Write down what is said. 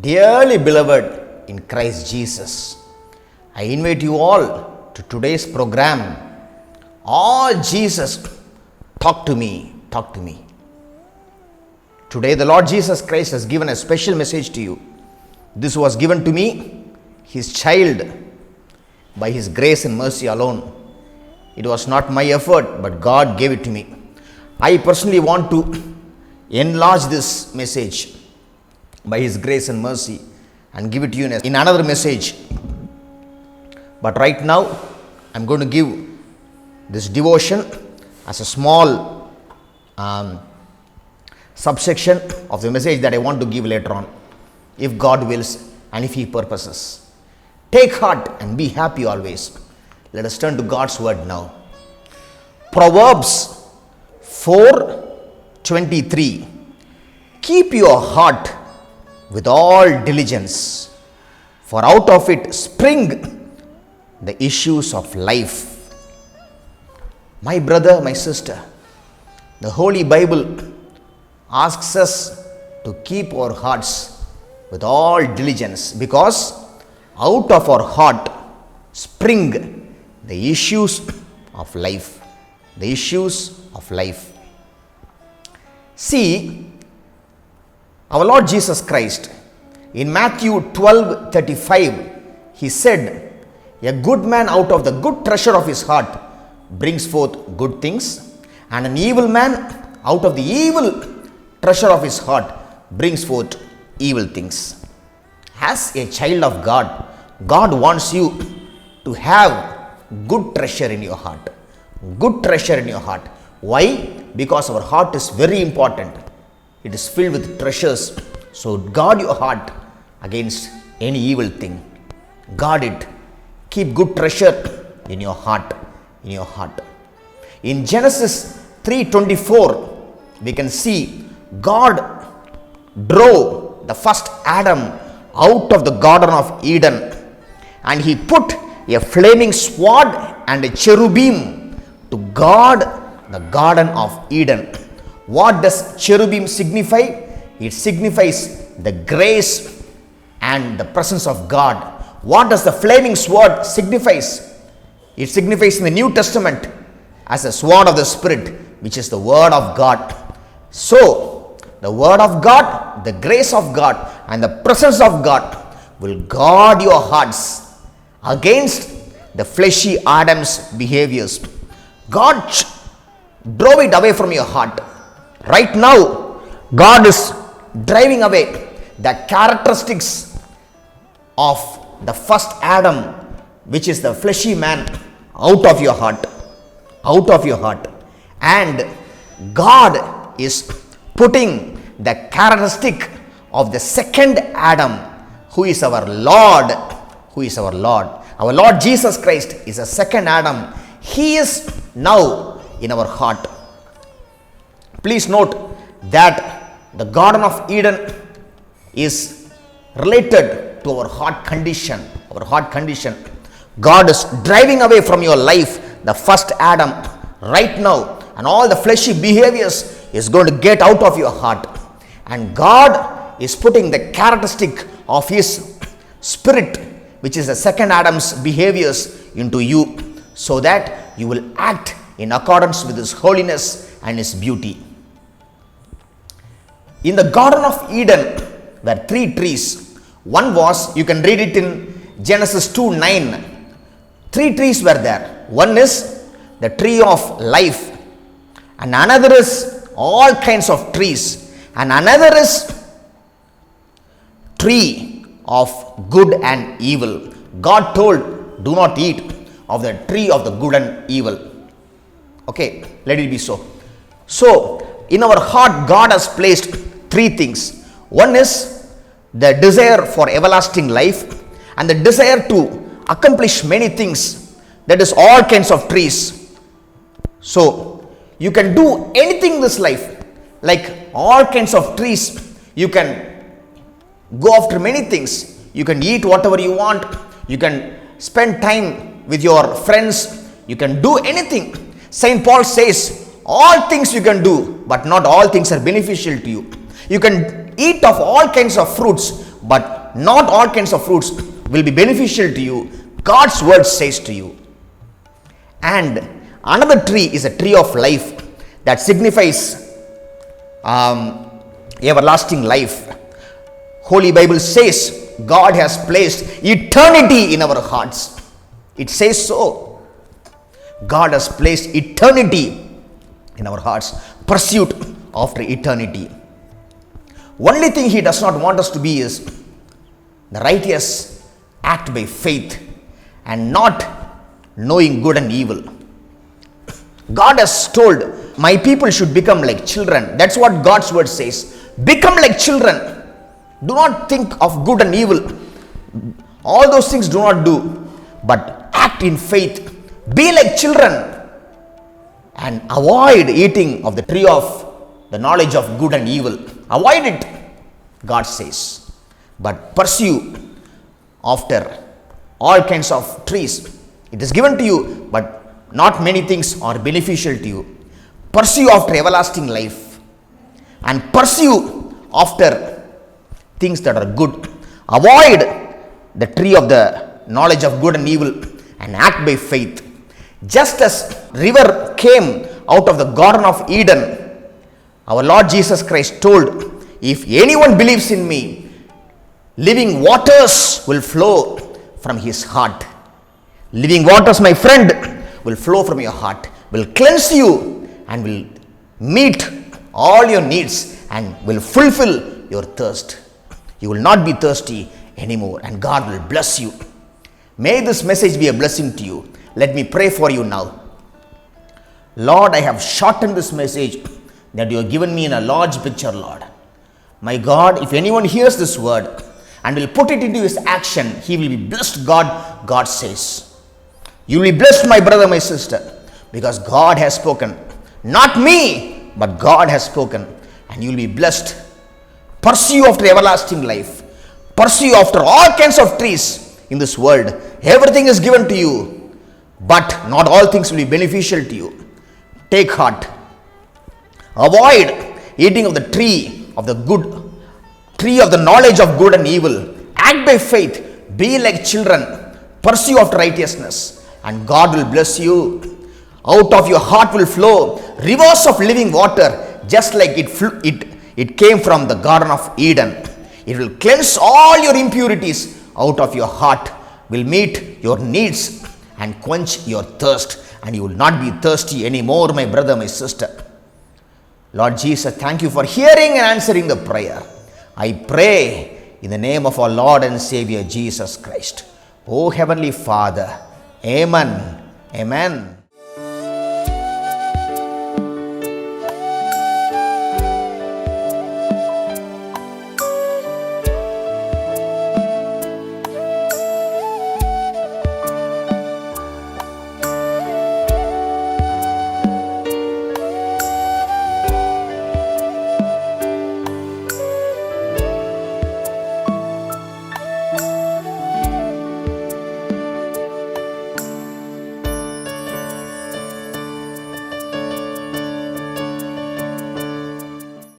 Dearly beloved in Christ Jesus, I invite you all to today's program. All Jesus, talk to me, talk to me. Today the Lord Jesus Christ has given a special message to you. This was given to me, His child, by His grace and mercy alone. It was not my effort, but God gave it to me. I personally want to enlarge this message by His grace and mercy and give it to you in another message. But right now, I'm going to give this devotion as a small subsection of the message that I want to give later on, if God wills and if He purposes. Take heart and be happy always. Let us turn to God's word now. Proverbs 4:23. Keep your heart with all diligence, for out of it spring the issues of life. My brother, my sister, the Holy Bible asks us to keep our hearts with all diligence, because out of our heart spring the issues of life. The issues of life. See, our Lord Jesus Christ, in Matthew 12:35, He said, a good man out of the good treasure of his heart brings forth good things, and an evil man out of the evil treasure of his heart brings forth evil things. As a child of God, God wants you to have good treasure in your heart. Good treasure in your heart. Why? Because our heart is very important. It is filled with treasures. So guard your heart against any evil thing. Guard it. Keep good treasure in your heart. In your heart. In Genesis 3:24, we can see God drove the first Adam out of the Garden of Eden, and He put a flaming sword and a cherubim to guard the Garden of Eden. What does cherubim signify? It signifies the grace and the presence of God. What does the flaming sword signifies? It signifies in the New Testament as a sword of the Spirit, which is the Word of God. So, the Word of God, the grace of God, and the presence of God will guard your hearts against the fleshy Adam's behaviors. God drove it away from your heart. Right now, God is driving away the characteristics of the first Adam, which is the fleshy man, out of your heart. Out of your heart. And God is putting the characteristic of the second Adam, who is our Lord. Who is our Lord. Our Lord Jesus Christ is a second Adam. He is now in our heart. Please note that the Garden of Eden is related to our heart condition. Our heart condition. God is driving away from your life the first Adam right now, and all the fleshy behaviors is going to get out of your heart. And God is putting the characteristic of His Spirit, which is the second Adam's behaviors, into you, so that you will act in accordance with His holiness and His beauty. In the Garden of Eden were three trees. One was, you can read it in Genesis 2:9. Three trees were there. One is the tree of life, and another is all kinds of trees, and another is tree of good and evil. God told, do not eat of the tree of the good and evil. Okay, let it be so. So, in our heart, God has placed three things. One is the desire for everlasting life, and the desire to accomplish many things. That is all kinds of trees. So, you can do anything in this life. Like all kinds of trees, you can go after many things. You can eat whatever you want. You can spend time with your friends. You can do anything. St. Paul says, all things you can do, but not all things are beneficial to you. You can eat of all kinds of fruits, but not all kinds of fruits will be beneficial to you. God's word says to you. And another tree is a tree of life that signifies everlasting life. Holy Bible says God has placed eternity in our hearts. It says so. God has placed eternity in our hearts. Pursuit after eternity. Only thing He does not want us to be is the righteous act by faith and not knowing good and evil. God has told, my people should become like children. That's what God's word says. Become like children. Do not think of good and evil. All those things do not do. But act in faith. Be like children. And avoid eating of the tree of the knowledge of good and evil. Avoid it, God says. But pursue after all kinds of trees. It is given to you, but not many things are beneficial to you. Pursue after everlasting life. And pursue after things that are good. Avoid the tree of the knowledge of good and evil and act by faith. Just as river came out of the Garden of Eden, our Lord Jesus Christ told, if anyone believes in me, living waters will flow from his heart. Living waters, my friend, will flow from your heart, will cleanse you and will meet all your needs and will fulfill your thirst. You will not be thirsty anymore and God will bless you. May this message be a blessing to you. Let me pray for you now. Lord, I have shortened this message that you have given me in a large picture, Lord. My God, if anyone hears this word and will put it into his action, he will be blessed, God says. You will be blessed, my brother, my sister, because God has spoken. Not me, but God has spoken. And you will be blessed. Pursue after everlasting life. Pursue after all kinds of trees in this world. Everything is given to you, but not all things will be beneficial to you. Take heart. Avoid eating of the tree of the good, tree of the knowledge of good and evil. Act by faith. Be like children. Pursue after righteousness. And God will bless you. Out of your heart will flow rivers of living water, just like it came from the Garden of Eden. It will cleanse all your impurities out of your heart, will meet your needs and quench your thirst, and you will not be thirsty anymore, my brother, my sister. Lord Jesus, thank you for hearing and answering the prayer. I pray in the name of our Lord and Savior Jesus Christ. Oh Heavenly Father, Amen. Amen.